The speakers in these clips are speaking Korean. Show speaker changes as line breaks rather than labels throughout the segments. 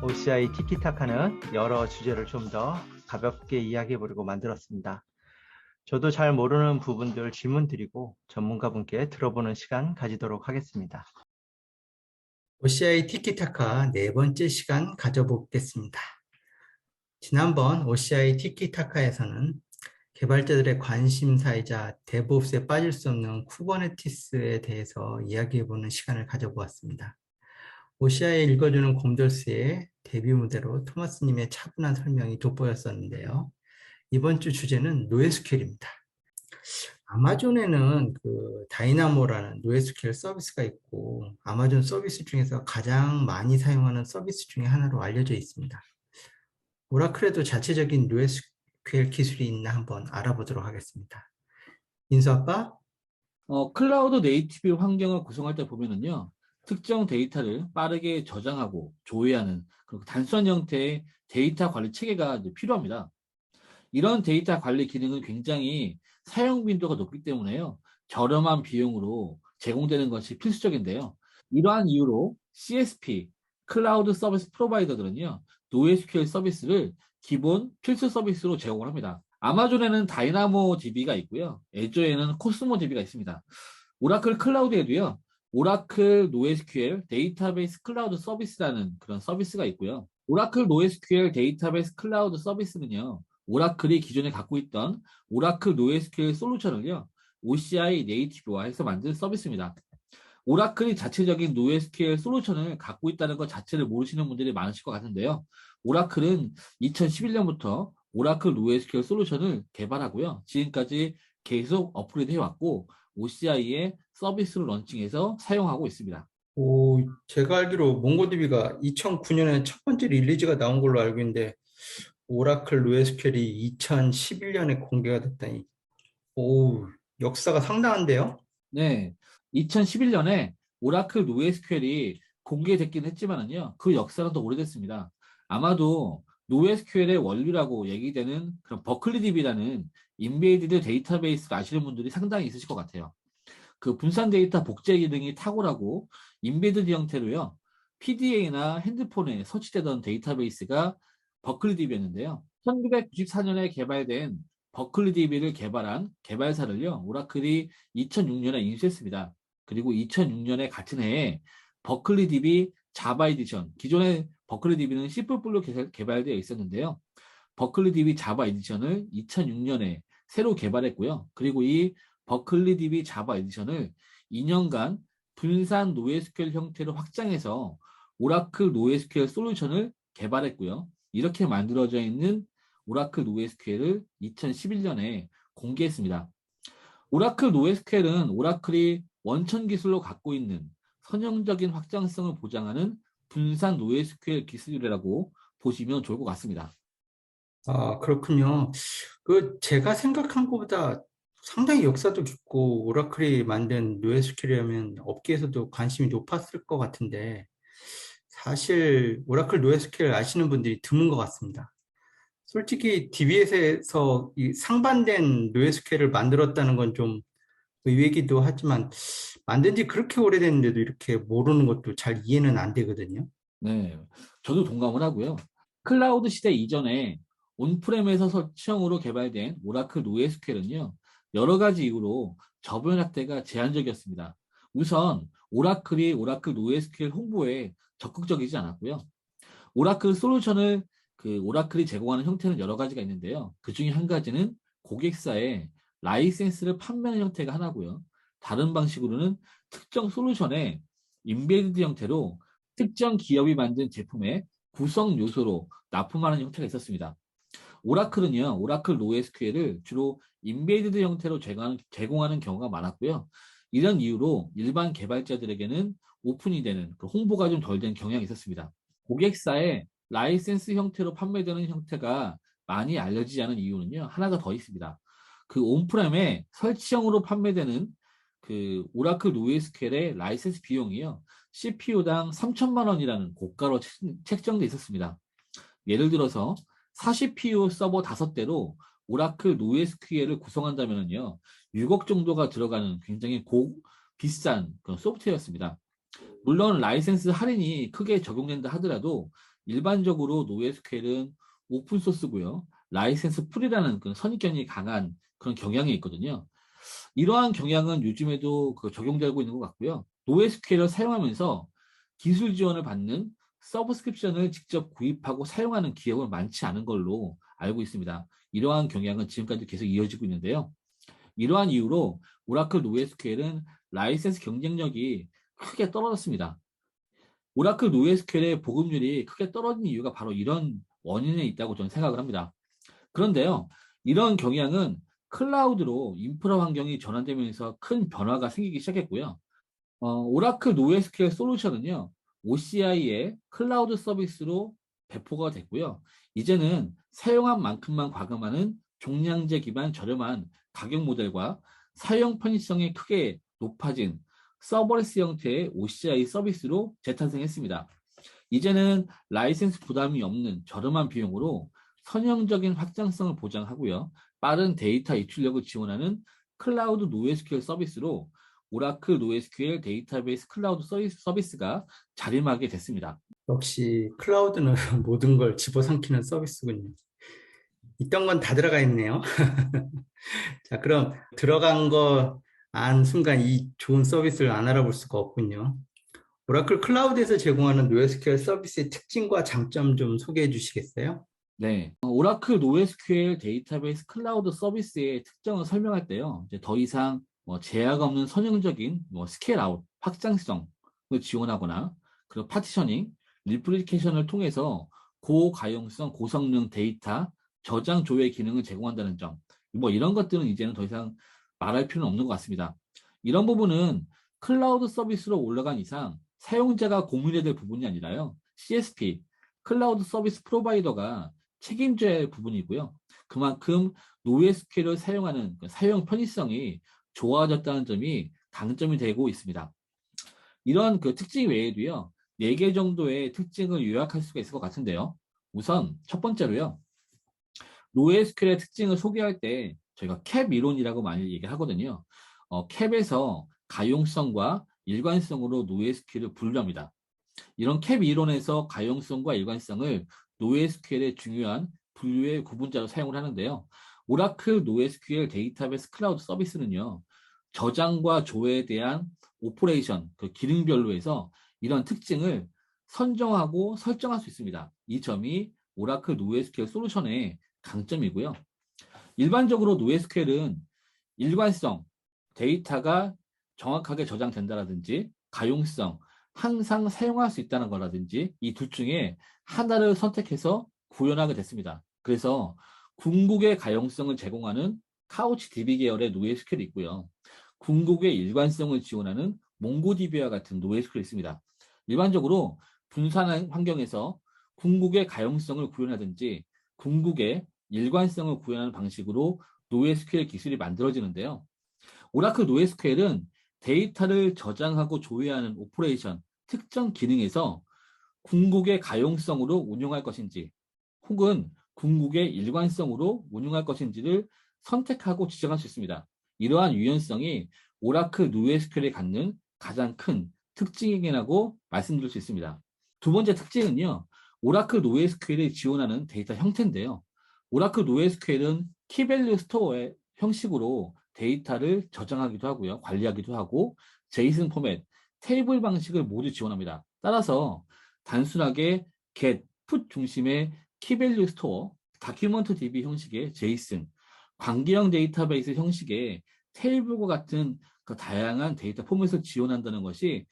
OCI 티키타카는 여러 주제를 좀 더 가볍게 이야기해 보려고 만들었습니다. 저도 잘 모르는 부분들 질문 드리고 전문가분께 들어보는 시간 가지도록 하겠습니다. OCI 티키타카 네 번째 시간 가져보겠습니다. 지난번 OCI 티키타카에서는 개발자들의 관심사이자 데브옵스에 빠질 수 없는 쿠버네티스에 대해서 이야기해보는 시간을 가져보았습니다. OCI에 읽어주는 곰돌스의 데뷔 무대로 토마스님의 차분한 설명이 돋보였었는데요. 이번 주 주제는 노에스큐엘입니다. 아마존에는 그 다이나모라는 노에스큐엘 서비스가 있고 아마존 서비스 중에서 가장 많이 사용하는 서비스 중에 하나로 알려져 있습니다. 오라클에도 자체적인 노에스큐엘 기술이 있나 한번 알아보도록 하겠습니다. 인수 아빠?
클라우드 네이티브 환경을 구성할 때 보면은요, 특정 데이터를 빠르게 저장하고 조회하는 단순한 형태의 데이터 관리 체계가 필요합니다. 이런 데이터 관리 기능은 굉장히 사용 빈도가 높기 때문에요, 저렴한 비용으로 제공되는 것이 필수적인데요. 이러한 이유로 CSP, 클라우드 서비스 프로바이더들은요, 노에스큐엘 서비스를 기본 필수 서비스로 제공을 합니다. 아마존에는 다이나모 DB가 있고요. 애저에는 코스모 DB가 있습니다. 오라클 클라우드에도요, 오라클 노에스큐엘 데이터베이스 클라우드 서비스라는 그런 서비스가 있고요. 오라클 노에스큐엘 데이터베이스 클라우드 서비스는요, 오라클이 기존에 갖고 있던 오라클 노에스큐엘 솔루션을요, OCI 네이티브화해서 만든 서비스입니다. 오라클이 자체적인 노에스큐엘 솔루션을 갖고 있다는 것 자체를 모르시는 분들이 많으실 것 같은데요. 오라클은 2011년부터 오라클 노에스큐엘 솔루션을 개발하고요. 지금까지 계속 업그레이드 해왔고 OCI의 서비스를 런칭해서 사용하고 있습니다.
제가 알기로 몽고DB가 2009년에 첫 번째 릴리즈가 나온 걸로 알고 있는데 오라클 노에스큐엘이 2011년에 공개가 됐다니 역사가 상당한데요?
네, 2011년에 오라클 노에스큐엘이 공개됐긴 했지만은요, 그 역사는 더 오래됐습니다. 아마도 노에스큐엘의 원류라고 얘기되는 그런 버클리DB라는 인베이디드 데이터베이스를 아시는 분들이 상당히 있으실 것 같아요. 그 분산 데이터 복제 기능이 탁월하고 인베디드 형태로요, PDA나 핸드폰에 설치되던 데이터베이스가 버클리DB였는데요. 1994년에 개발된 버클리DB를 개발한 개발사를요, 오라클이 2006년에 인수했습니다. 그리고 2006년에 같은 해에 버클리DB 자바 에디션, 기존의 버클리DB는 C++로 개발되어 있었는데요. 버클리DB 자바 에디션을 2006년에 새로 개발했고요. 그리고 이 버클리DB 자바 에디션을 2년간 분산 노에스큐엘 형태로 확장해서 오라클 노에스큐엘 솔루션을 개발했고요. 이렇게 만들어져 있는 오라클 노에스큐엘을 2011년에 공개했습니다. 오라클 노에스큐엘은 오라클이 원천 기술로 갖고 있는 선형적인 확장성을 보장하는 분산 노에스큐엘 기술이라고 보시면 좋을 것 같습니다.
그렇군요. 제가 생각한 것보다 상당히 역사도 깊고 오라클이 만든 노에스큐엘이라면 업계에서도 관심이 높았을 것 같은데 사실 오라클 노에스큐엘 아시는 분들이 드문 것 같습니다. 솔직히 DBS에서 이 상반된 노에스큐엘을 만들었다는 건 좀 의외기도 하지만 만든 지 그렇게 오래됐는데도 이렇게 모르는 것도 잘 이해는 안 되거든요.
네, 저도 동감을 하고요. 클라우드 시대 이전에 온프렘에서 설치형으로 개발된 오라클 노에스큐엘은요, 여러 가지 이유로 저변 확대가 제한적이었습니다. 우선 오라클이 오라클 노에스큐엘 홍보에 적극적이지 않았고요. 오라클 솔루션을 오라클이 제공하는 형태는 여러 가지가 있는데요. 그 중에 한 가지는 고객사에 라이센스를 판매하는 형태가 하나고요. 다른 방식으로는 특정 솔루션에 인베디드 형태로 특정 기업이 만든 제품의 구성 요소로 납품하는 형태가 있었습니다. 오라클은요, 오라클 노에스큐엘을 주로 인베디드 형태로 제공하는 경우가 많았고요. 이런 이유로 일반 개발자들에게는 오픈이 되는 홍보가 좀 덜 된 경향이 있었습니다. 고객사에 라이센스 형태로 판매되는 형태가 많이 알려지지 않은 이유는요, 하나가 더 있습니다. 그 온프렘에 설치형으로 판매되는 그 오라클 노에스큐엘의 라이센스 비용이요, CPU당 3천만 원이라는 고가로 책정돼 있었습니다. 예를 들어서 40PU 서버 5대로 오라클 노에스큐엘을 구성한다면요, 6억 정도가 들어가는 굉장히 비싼 그런 소프트웨어였습니다. 물론 라이센스 할인이 크게 적용된다 하더라도 일반적으로 노에스큐엘은 오픈 소스고요. 라이센스 풀이라는 그런 선입견이 강한 그런 경향이 있거든요. 이러한 경향은 요즘에도 적용되고 있는 것 같고요. 노에스큐엘을 사용하면서 기술 지원을 받는 서브스크립션을 직접 구입하고 사용하는 기업은 많지 않은 걸로 알고 있습니다. 이러한 경향은 지금까지 계속 이어지고 있는데요. 이러한 이유로 오라클 노에스큐엘은 라이센스 경쟁력이 크게 떨어졌습니다. 오라클 노에스큐엘의 보급률이 크게 떨어진 이유가 바로 이런 원인에 있다고 저는 생각을 합니다. 그런데요, 이런 경향은 클라우드로 인프라 환경이 전환되면서 큰 변화가 생기기 시작했고요. 오라클 노에스큐엘 솔루션은요, OCI의 클라우드 서비스로 배포가 됐고요. 이제는 사용한 만큼만 과금하는 종량제 기반 저렴한 가격 모델과 사용 편의성이 크게 높아진 서버레스 형태의 OCI 서비스로 재탄생했습니다. 이제는 라이센스 부담이 없는 저렴한 비용으로 선형적인 확장성을 보장하고요. 빠른 데이터 이출력을 지원하는 클라우드 노에스큐엘 서비스로 오라클 노에스큐엘 데이터베이스 클라우드 서비스가 자리하게 됐습니다.
역시 클라우드는 모든 걸 집어삼키는 서비스군요. 있던 건 다 들어가 있네요. 자, 그럼 들어간 거 안 순간 이 좋은 서비스를 안 알아볼 수가 없군요. 오라클 클라우드에서 제공하는 NoSQL 서비스의 특징과 장점 좀 소개해 주시겠어요?
네, 오라클 노에스큐엘 데이터베이스 클라우드 서비스의 특징을 설명할 때요, 이제 더 이상 제약 없는 선형적인 스케일 아웃, 확장성을 지원하거나 그리고 파티셔닝, 리플리케이션을 통해서 고가용성, 고성능 데이터 저장 조회 기능을 제공한다는 점, 이런 것들은 이제는 더 이상 말할 필요는 없는 것 같습니다. 이런 부분은 클라우드 서비스로 올라간 이상 사용자가 고민해야 될 부분이 아니라요, CSP, 클라우드 서비스 프로바이더가 책임져야 할 부분이고요. 그만큼 노에스큐엘을 사용하는 사용 편의성이 좋아졌다는 점이 강점이 되고 있습니다. 이런 특징 외에도요, 4개 정도의 특징을 요약할 수가 있을 것 같은데요. 우선 첫 번째로요, 노에스큐엘의 특징을 소개할 때 저희가 캡 이론이라고 많이 얘기하거든요. 캡에서 가용성과 일관성으로 노에스큐엘을 분류합니다. 이런 캡 이론에서 가용성과 일관성을 노에스큐엘의 중요한 분류의 구분자로 사용을 하는데요. 오라클 노에스큐엘 데이터베이스 클라우드 서비스는요, 저장과 조회에 대한 오퍼레이션, 기능별로 해서 이런 특징을 선정하고 설정할 수 있습니다. 이 점이 오라클 노에스큐엘 솔루션의 강점이고요. 일반적으로 노에스큐엘은 일관성, 데이터가 정확하게 저장된다라든지 가용성, 항상 사용할 수 있다는 거라든지 이 둘 중에 하나를 선택해서 구현하게 됐습니다. 그래서 궁극의 가용성을 제공하는 카우치 DB 계열의 노에스큐엘이 있고요. 궁극의 일관성을 지원하는 몽고DB와 같은 노에스큐엘이 있습니다. 일반적으로 분산 환경에서 궁극의 가용성을 구현하든지 궁극의 일관성을 구현하는 방식으로 노에스큐엘 기술이 만들어지는데요. 오라클 노에스큐엘은 데이터를 저장하고 조회하는 오퍼레이션, 특정 기능에서 궁극의 가용성으로 운용할 것인지 혹은 궁극의 일관성으로 운용할 것인지를 선택하고 지정할 수 있습니다. 이러한 유연성이 오라클 노에스큐엘이 갖는 가장 큰 특징이라고 말씀드릴 수 있습니다. 두 번째 특징은요, 오라클 노에스큐엘이 지원하는 데이터 형태인데요. 오라클 노에스큐엘은 키밸류 스토어의 형식으로 데이터를 저장하기도 하고요, 관리하기도 하고, 제이슨 포맷, 테이블 방식을 모두 지원합니다. 따라서 단순하게 get, put 중심의 키밸류 스토어, 다큐먼트 DB 형식의 제이슨, 관계형 데이터베이스 형식의 테이블과 같은 다양한 데이터 포맷을 지원한다는 것이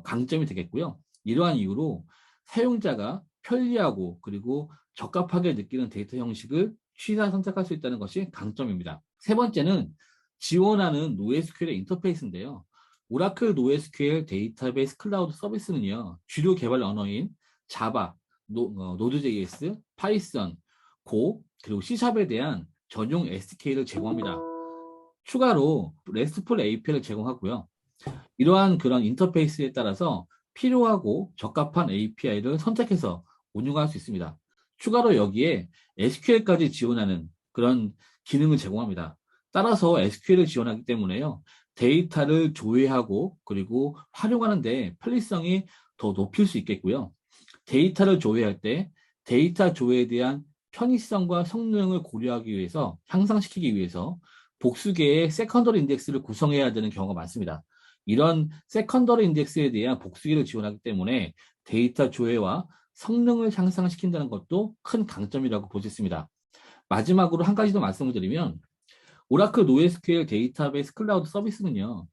강점이 되겠고요. 이러한 이유로 사용자가 편리하고 그리고 적합하게 느끼는 데이터 형식을 취사 선택할 수 있다는 것이 강점입니다. 세 번째는 지원하는 노에스큐엘의 인터페이스인데요. 오라클 노에스큐엘 데이터베이스 클라우드 서비스는요, 주요 개발 언어인 자바, 노드.js, 파이썬, 고, 그리고 C샵에 대한 전용 SDK를 제공합니다. 추가로 RESTful API를 제공하고요. 이러한 그런 인터페이스에 따라서 필요하고 적합한 API를 선택해서 운용할 수 있습니다. 추가로 여기에 SQL까지 지원하는 그런 기능을 제공합니다. 따라서 SQL을 지원하기 때문에요. 데이터를 조회하고 그리고 활용하는데 편리성이 더 높일 수 있겠고요. 데이터를 조회할 때 데이터 조회에 대한 편의성과 성능을 고려하기 위해서 향상시키기 위해서 복수계의 세컨더리 인덱스를 구성해야 되는 경우가 많습니다. 이런 세컨더리 인덱스에 대한 복수계를 지원하기 때문에 데이터 조회와 성능을 향상시킨다는 것도 큰 강점이라고 볼 수 있습니다. 마지막으로 한 가지 더 말씀을 드리면 오라클 노에스큐엘 데이터베이스 클라우드 서비스는요.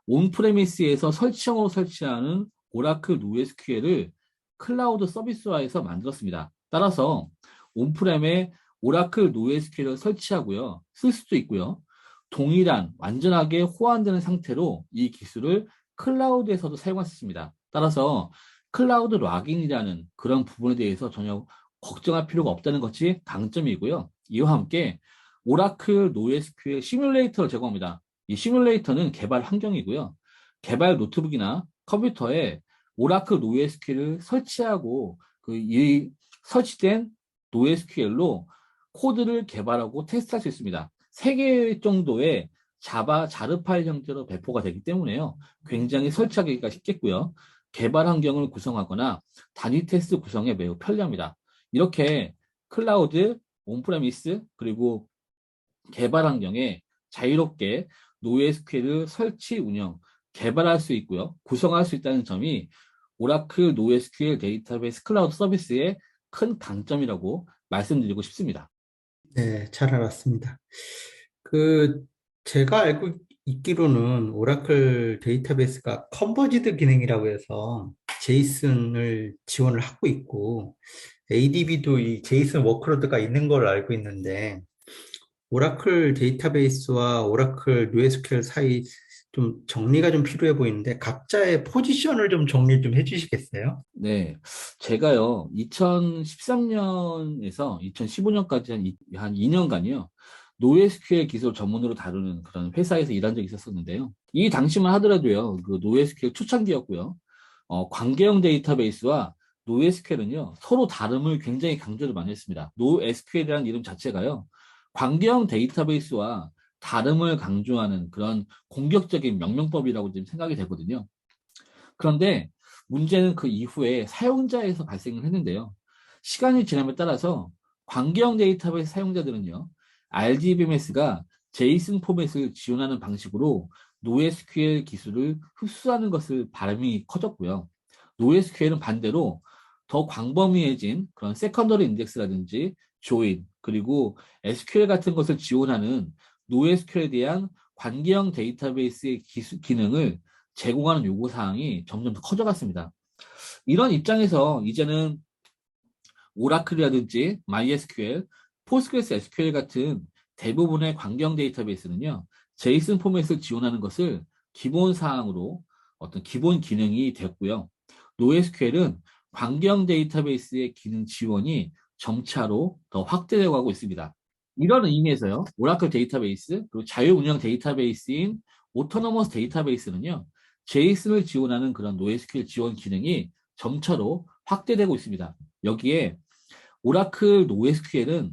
온프레미스에서 설치형으로 설치하는 오라클 노에스큐엘을 클라우드 서비스화해서 만들었습니다. 따라서 온프렘에 오라클 노에스큐엘을 설치하고요. 쓸 수도 있고요. 동일한 완전하게 호환되는 상태로 이 기술을 클라우드에서도 사용할 수 있습니다. 따라서 클라우드 락인이라는 그런 부분에 대해서 전혀 걱정할 필요가 없다는 것이 강점이고요. 이와 함께 오라클 노에스큐엘 시뮬레이터를 제공합니다. 이 시뮬레이터는 개발 환경이고요. 개발 노트북이나 컴퓨터에 오라클 노에스큐엘을 설치하고 이 설치된 노에스큐엘로 코드를 개발하고 테스트할 수 있습니다. 3개 정도의 자바 자르 파일 형태로 배포가 되기 때문에요. 굉장히 설치하기가 쉽겠고요. 개발 환경을 구성하거나 단위 테스트 구성에 매우 편리합니다. 이렇게 클라우드, 온프레미스, 그리고 개발 환경에 자유롭게 노에스큐엘을 설치, 운영, 개발할 수 있고요. 구성할 수 있다는 점이 오라클 노에스큐엘 데이터베이스 클라우드 서비스의 큰 강점이라고 말씀드리고 싶습니다.
네, 잘 알았습니다. 그, 제가 알고 있기로는 오라클 데이터베이스가 컨버지드 기능이라고 해서 제이슨을 지원을 하고 있고, ADB도 이 제이슨 워크로드가 있는 걸 알고 있는데, 오라클 데이터베이스와 오라클 NoSQL 사이 좀 정리가 좀 필요해 보이는데, 각자의 포지션을 좀 정리 좀 해주시겠어요?
네, 제가요, 2013년에서 2015년까지 한 2년간이요, 노에스큐엘 기술 전문으로 다루는 그런 회사에서 일한 적이 있었었는데요. 이 당시만 하더라도요, 그 노에스큐엘 초창기였고요. 관계형 데이터베이스와 노에스큐엘은요, 서로 다름을 굉장히 강조를 많이 했습니다. 노에스큐엘이라는 이름 자체가요, 관계형 데이터베이스와 다름을 강조하는 그런 공격적인 명명법이라고 지금 생각이 되거든요. 그런데 문제는 그 이후에 사용자에서 발생을 했는데요. 시간이 지남에 따라서 관계형 데이터베이스 사용자들은요, RDBMS가 제이슨 포맷을 지원하는 방식으로 NoSQL 기술을 흡수하는 것을 바람이 커졌고요. NoSQL은 반대로 더 광범위해진 그런 세컨더리 인덱스라든지 조인, 그리고 SQL 같은 것을 지원하는 NoSQL에 대한 관계형 데이터베이스의 기능을 제공하는 요구사항이 점점 더 커져갔습니다. 이런 입장에서 이제는 오라클이라든지 MySQL, 포스트그레스 SQL 같은 대부분의 관계형 데이터베이스는요, 제이슨 포맷을 지원하는 것을 기본 사항으로 어떤 기본 기능이 됐고요. NoSQL은 관계형 데이터베이스의 기능 지원이 점차로 더 확대되어 가고 있습니다. 이런 의미에서요, 오라클 데이터베이스, 그리고 자유운영 데이터베이스인 오토노머스 데이터베이스는요, 제이슨을 지원하는 그런 NoSQL 지원 기능이 점차로 확대되고 있습니다. 여기에 오라클 NoSQL은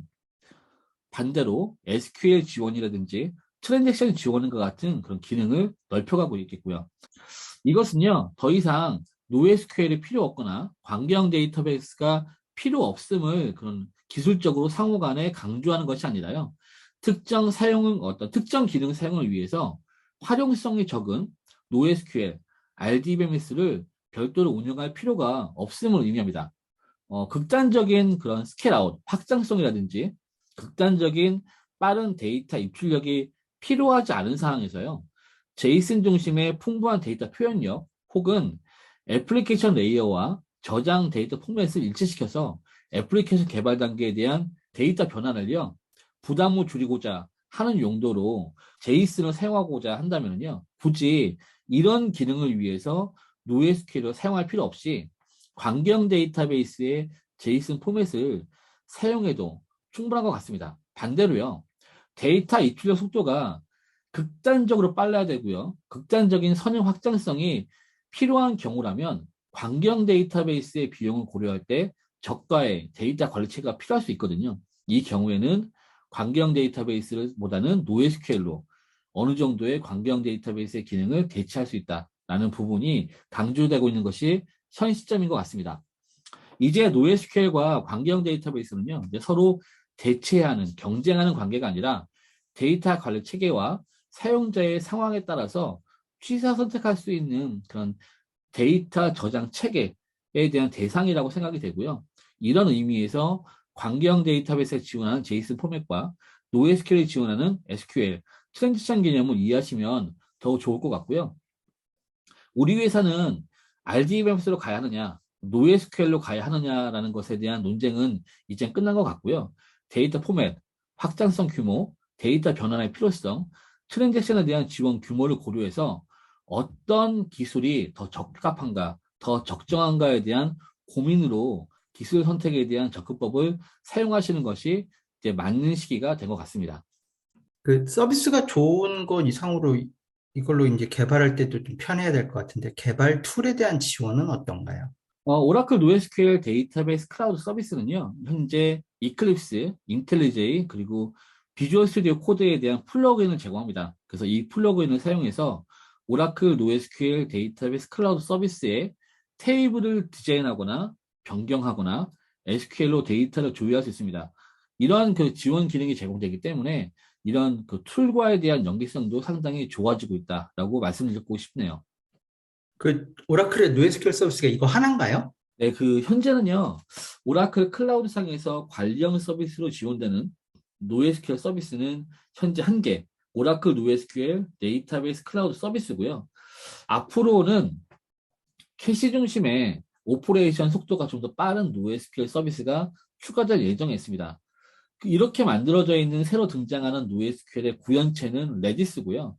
반대로 SQL 지원이라든지 트랜잭션 지원과 같은 그런 기능을 넓혀가고 있겠고요. 이것은요, 더 이상 NoSQL이 필요 없거나 관계형 데이터베이스가 필요 없음을 그런 기술적으로 상호 간에 강조하는 것이 아니라요. 특정 기능 사용을 위해서 활용성이 적은 NoSQL, RDBMS를 별도로 운영할 필요가 없음을 의미합니다. 극단적인 그런 스케일아웃, 확장성이라든지 극단적인 빠른 데이터 입출력이 필요하지 않은 상황에서요. 제이슨 중심의 풍부한 데이터 표현력 혹은 애플리케이션 레이어와 저장 데이터 포맷을 일치시켜서 애플리케이션 개발 단계에 대한 데이터 변환을요. 부담을 줄이고자 하는 용도로 제이슨을 사용하고자 한다면요. 굳이 이런 기능을 위해서 NoSQL을 사용할 필요 없이 관계형 데이터베이스의 제이슨 포맷을 사용해도 충분한 것 같습니다. 반대로요. 데이터 입출력 속도가 극단적으로 빨라야 되고요. 극단적인 선형 확장성이 필요한 경우라면 관계형 데이터베이스의 비용을 고려할 때 저가의 데이터 관리 체계가 필요할 수 있거든요. 이 경우에는 관계형 데이터베이스보다는 NoSQL로 어느 정도의 관계형 데이터베이스의 기능을 대체할 수 있다라는 부분이 강조되고 있는 것이 현 시점인 것 같습니다. 이제 NoSQL과 관계형 데이터베이스는요, 이제 서로 대체하는, 경쟁하는 관계가 아니라 데이터 관리 체계와 사용자의 상황에 따라서 취사 선택할 수 있는 그런 데이터 저장 체계에 대한 대상이라고 생각이 되고요. 이런 의미에서 관계형 데이터베이스에 지원하는 JSON 포맷과 NoSQL이 지원하는 SQL, 트랜지션 개념을 이해하시면 더 좋을 것 같고요. 우리 회사는 RDBMS로 가야 하느냐, NoSQL로 가야 하느냐라는 것에 대한 논쟁은 이제 끝난 것 같고요. 데이터 포맷, 확장성 규모, 데이터 변환의 필요성, 트랜잭션에 대한 지원 규모를 고려해서 어떤 기술이 더 적합한가, 더 적정한가에 대한 고민으로 기술 선택에 대한 접근법을 사용하시는 것이 이제 맞는 시기가 된 것 같습니다.
그 서비스가 좋은 것 이상으로 이걸로 이제 개발할 때도 좀 편해야 될 것 같은데, 개발 툴에 대한 지원은 어떤가요?
오라클 NoSQL 데이터베이스 클라우드 서비스는요, 현재 이클립스, 인텔리제이, 그리고 비주얼 스튜디오 코드에 대한 플러그인을 제공합니다. 그래서 이 플러그인을 사용해서 오라클 NoSQL 데이터베이스 클라우드 서비스에 테이블을 디자인하거나 변경하거나 SQL로 데이터를 조회할 수 있습니다. 이러한 그 지원 기능이 제공되기 때문에 이런 그 툴과에 대한 연계성도 상당히 좋아지고 있다라고 말씀드리고 싶네요.
그 오라클의 NoSQL 서비스가 이거 하나인가요?
네, 그 현재는요, 오라클 클라우드 상에서 관리형 서비스로 지원되는 NoSQL 서비스는 현재 한 개, 오라클 NoSQL 데이터베이스 클라우드 서비스고요. 앞으로는 캐시 중심의 오퍼레이션 속도가 좀 더 빠른 NoSQL 서비스가 추가될 예정에 있습니다. 이렇게 만들어져 있는 새로 등장하는 NoSQL의 구현체는 레디스고요.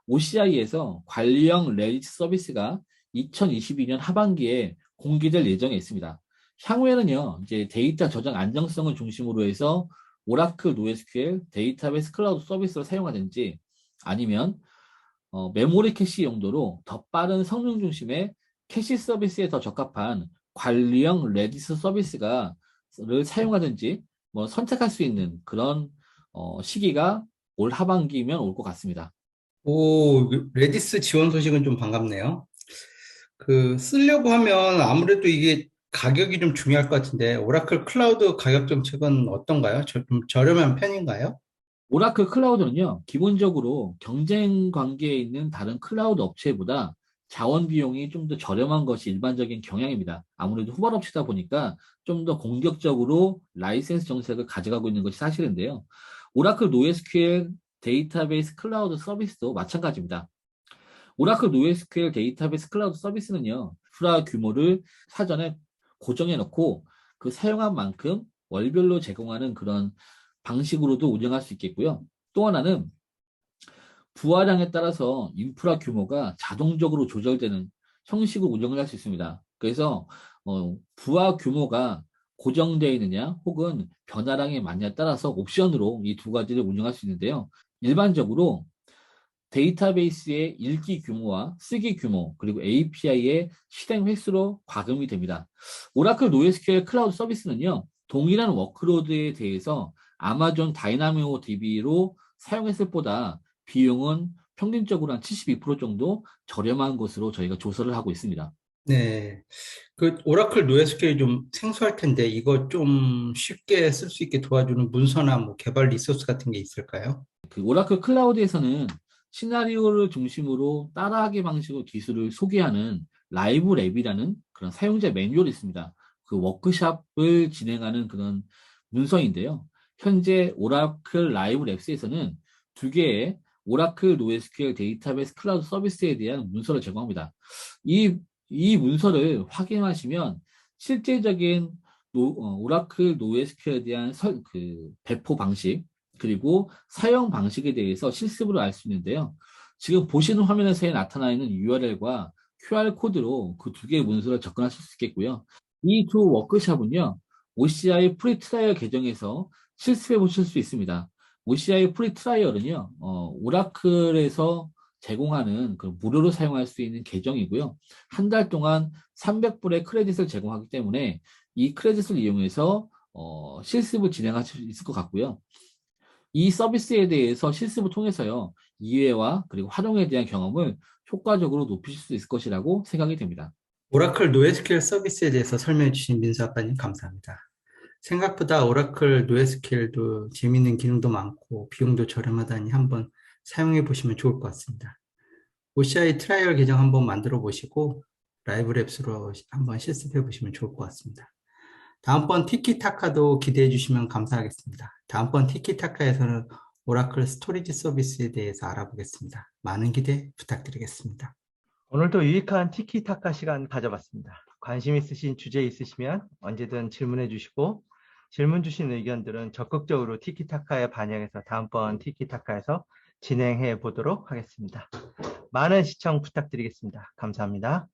OCI에서 관리형 레디스 서비스가 2022년 하반기에 공개될 예정에 있습니다. 향후에는요, 이제 데이터 저장 안정성을 중심으로 해서 오라클 NoSQL 데이터베이스 클라우드 서비스를 사용하든지 아니면 메모리 캐시 용도로 더 빠른 성능 중심의 캐시 서비스에 더 적합한 관리형 레디스 서비스를 사용하든지 뭐 선택할 수 있는 그런 시기가 올 하반기면 올 것 같습니다.
오, 레디스 지원 소식은 좀 반갑네요. 그 쓰려고 하면 아무래도 이게 가격이 좀 중요할 것 같은데, 오라클 클라우드 가격 정책은 어떤가요? 좀 저렴한 편인가요?
오라클 클라우드는요, 기본적으로 경쟁 관계에 있는 다른 클라우드 업체보다 자원 비용이 좀 더 저렴한 것이 일반적인 경향입니다. 아무래도 후발업체다 보니까 좀 더 공격적으로 라이센스 정책을 가져가고 있는 것이 사실인데요. 오라클 NoSQL 데이터베이스 클라우드 서비스도 마찬가지입니다. 오라클 NoSQL 데이터베이스 클라우드 서비스는요, 인프라 규모를 사전에 고정해 놓고 그 사용한 만큼 월별로 제공하는 그런 방식으로도 운영할 수 있겠고요. 또 하나는 부하량에 따라서 인프라 규모가 자동적으로 조절되는 형식으로 운영을 할 수 있습니다. 그래서 부하 규모가 고정되어 있느냐 혹은 변화량의 많냐에 따라서 옵션으로 이 두 가지를 운영할 수 있는데요. 일반적으로 데이터베이스의 읽기 규모와 쓰기 규모, 그리고 API의 실행 횟수로 과금이 됩니다. 오라클 NoSQL 클라우드 서비스는요, 동일한 워크로드에 대해서 아마존 다이나모 DB로 사용했을 보다 비용은 평균적으로 한 72% 정도 저렴한 것으로 저희가 조사를 하고 있습니다.
네. 그 오라클 NoSQL이 좀 생소할 텐데, 이거 좀 쉽게 쓸 수 있게 도와주는 문서나 뭐 개발 리소스 같은 게 있을까요?
그 오라클 클라우드에서는 시나리오를 중심으로 따라하기 방식으로 기술을 소개하는 라이브 랩이라는 그런 사용자 매뉴얼이 있습니다. 그 워크샵을 진행하는 그런 문서인데요. 현재 오라클 라이브 랩스에서는 두 개의 오라클 NoSQL 데이터베이스 클라우드 서비스에 대한 문서를 제공합니다. 이, 이 문서를 확인하시면 실제적인 오라클 NoSQL에 대한 배포 방식, 그리고 사용 방식에 대해서 실습으로 알 수 있는데요. 지금 보시는 화면에서 나타나 있는 URL과 QR코드로 그 두 개의 문서를 접근하실 수 있겠고요. 이 두 워크샵은요, OCI 프리 트라이얼 계정에서 실습해 보실 수 있습니다. OCI 프리 트라이얼은요, 오라클에서 제공하는 그 무료로 사용할 수 있는 계정이고요. 한 달 동안 300불의 크레딧을 제공하기 때문에 이 크레딧을 이용해서 실습을 진행하실 수 있을 것 같고요. 이 서비스에 대해서 실습을 통해서요, 이해와 그리고 활용에 대한 경험을 효과적으로 높이실 수 있을 것이라고 생각이 됩니다.
오라클 노에스큐엘 서비스에 대해서 설명해 주신 민수 아빠님 감사합니다. 생각보다 오라클 노에스큐엘도 재미있는 기능도 많고 비용도 저렴하다니 한번 사용해 보시면 좋을 것 같습니다. OCI 트라이얼 계정 한번 만들어 보시고 라이브 랩스로 한번 실습해 보시면 좋을 것 같습니다. 다음번 티키타카도 기대해 주시면 감사하겠습니다. 다음번 티키타카에서는 오라클 스토리지 서비스에 대해서 알아보겠습니다. 많은 기대 부탁드리겠습니다.
오늘도 유익한 티키타카 시간 가져봤습니다. 관심 있으신 주제 있으시면 언제든 질문해 주시고 질문 주신 의견들은 적극적으로 티키타카에 반영해서 다음번 티키타카에서 진행해 보도록 하겠습니다. 많은 시청 부탁드리겠습니다. 감사합니다.